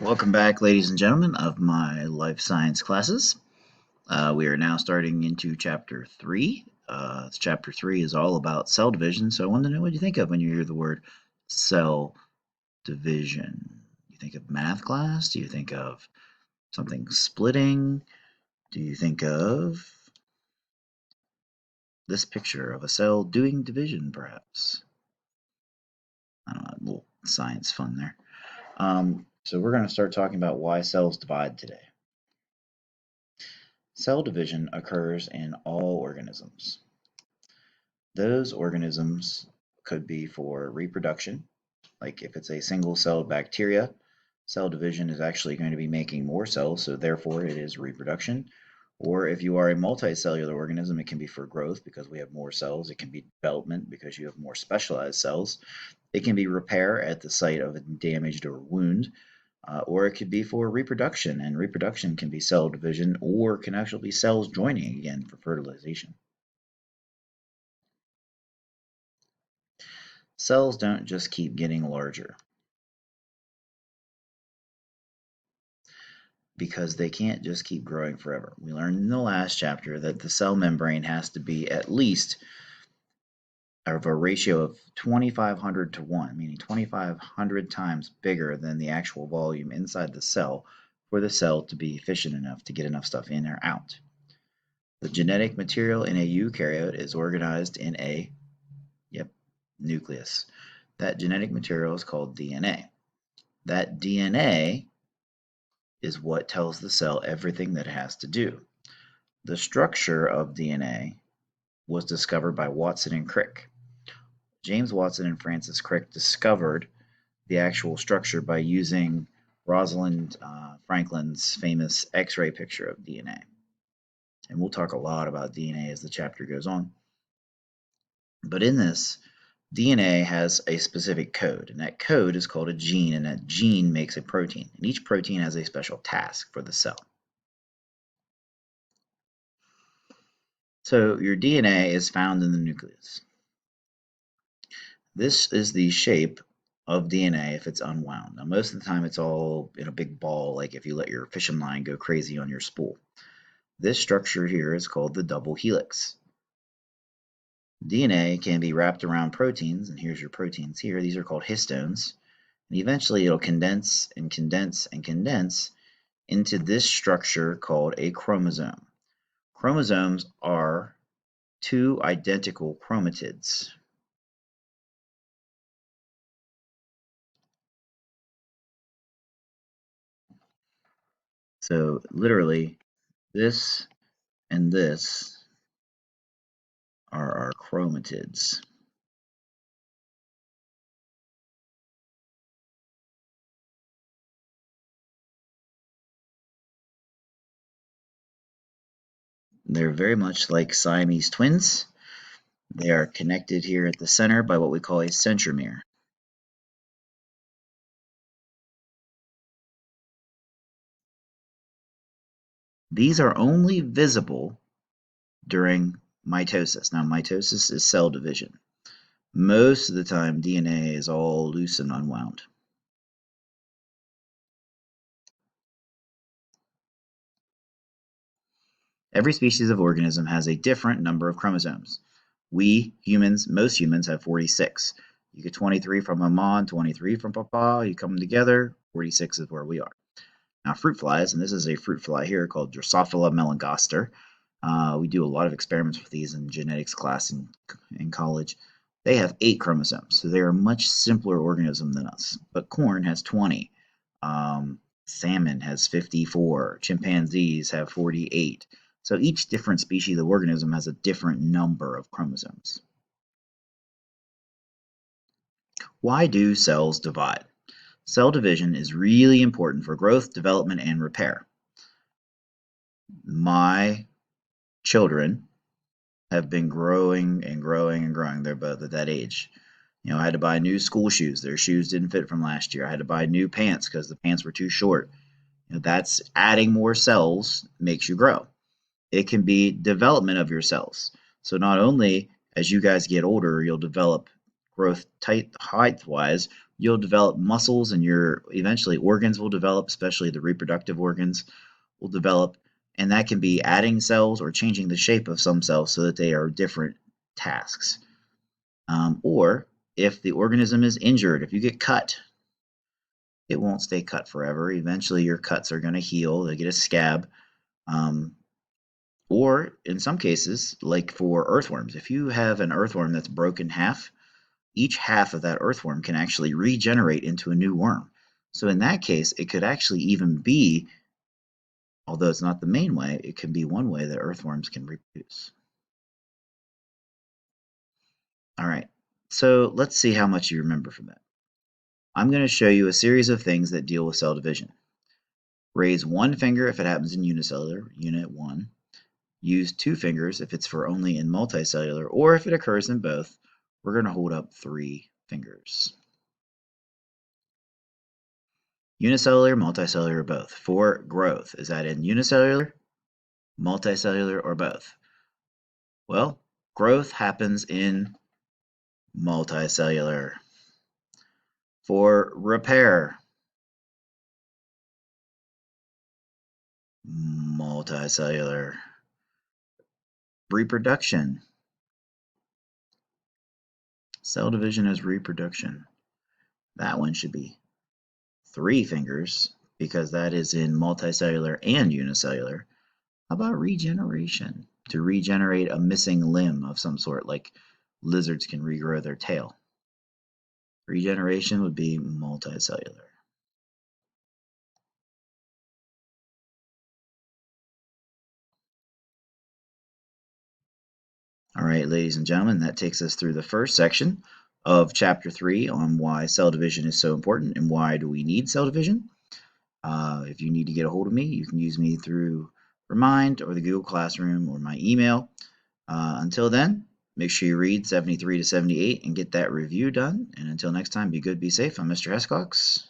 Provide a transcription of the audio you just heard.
Welcome back, ladies and gentlemen, of my life science classes. We are now starting into chapter 3. Chapter 3 is all about cell division, so I wanted to know what you think of when you hear the word cell division. You think of math class? Do you think of something splitting? Do you think of this picture of a cell doing division, perhaps? I don't know, a little science fun there. So we're going to start talking about why cells divide today. Cell division occurs in all organisms. Those organisms could be for reproduction, like if it's a single-celled bacteria, cell division is actually going to be making more cells, so therefore it is reproduction. Or if you are a multicellular organism, it can be for growth because we have more cells. It can be development because you have more specialized cells. It can be repair at the site of a damaged or wound, or it could be for reproduction, and reproduction can be cell division or can actually be cells joining again for fertilization. Cells don't just keep getting larger because they can't just keep growing forever. We learned in the last chapter that the cell membrane has to be at least of a ratio of 2500 to 1, meaning 2500 times bigger than the actual volume inside the cell for the cell to be efficient enough to get enough stuff in or out. The genetic material in a eukaryote is organized in a nucleus. That genetic material is called DNA. That DNA is what tells the cell everything that it has to do. The structure of DNA was discovered by Watson and Crick. James Watson and Francis Crick discovered the actual structure by using Rosalind Franklin's famous X-ray picture of DNA. And we'll talk a lot about DNA as the chapter goes on. But in this, DNA has a specific code, and that code is called a gene, and that gene makes a protein. And each protein has a special task for the cell. So your DNA is found in the nucleus. This is the shape of DNA if it's unwound. Now, most of the time it's all in a big ball, like if you let your fishing line go crazy on your spool. This structure here is called the double helix. DNA can be wrapped around proteins, and here's your proteins here. These are called histones. And eventually it'll condense and condense and condense into this structure called a chromosome. Chromosomes are two identical chromatids. So literally, this and this are our chromatids. They're very much like Siamese twins. They are connected here at the center by what we call a centromere. These are only visible during mitosis. Now, mitosis is cell division. Most of the time, DNA is all loose and unwound. Every species of organism has a different number of chromosomes. We, humans, most humans have 46. You get 23 from mama and 23 from papa, you come them together, 46 is where we are. Now, fruit flies, and this is a fruit fly here called Drosophila melanogaster. We do a lot of experiments with these in genetics class in college. They have 8 chromosomes, so they're a much simpler organism than us. But corn has 20. Salmon has 54. Chimpanzees have 48. So each different species of organism has a different number of chromosomes. Why do cells divide? Cell division is really important for growth, development, and repair. My children have been growing and growing and growing. They're both at that age. I had to buy new school shoes. Their shoes didn't fit from last year. I had to buy new pants because the pants were too short. That's adding more cells makes you grow. It can be development of your cells. So not only as you guys get older, you'll develop growth height-wise, You'll develop muscles, and your eventually organs will develop, especially the reproductive organs will develop, and that can be adding cells or changing the shape of some cells so that they are different tasks. Or if the organism is injured, if you get cut, it won't stay cut forever. Eventually, your cuts are going to heal, they get a scab. Or in some cases, like for earthworms, if you have an earthworm that's broken in half, each half of that earthworm can actually regenerate into a new worm. So in that case, it could actually even be, although it's not the main way, it can be one way that earthworms can reproduce. All right, so let's see how much you remember from that. I'm going to show you a series of things that deal with cell division. Raise one finger if it happens in unicellular, unit 1. Use 2 fingers if it's for only in multicellular, or if it occurs in both, we're going to hold up 3 fingers. Unicellular, multicellular, or both. For growth, is that in unicellular, multicellular, or both? Well, growth happens in multicellular. For repair, multicellular. Reproduction. Cell division is reproduction. That one should be 3 fingers because that is in multicellular and unicellular. How about regeneration? To regenerate a missing limb of some sort, like lizards can regrow their tail. Regeneration would be multicellular. All right, ladies and gentlemen, that takes us through the first section of Chapter 3 on why cell division is so important and why do we need cell division. If you need to get a hold of me, you can use me through Remind or the Google Classroom or my email. Until then, make sure you read 73 to 78 and get that review done. And until next time, be good, be safe. I'm Mr. Hescox.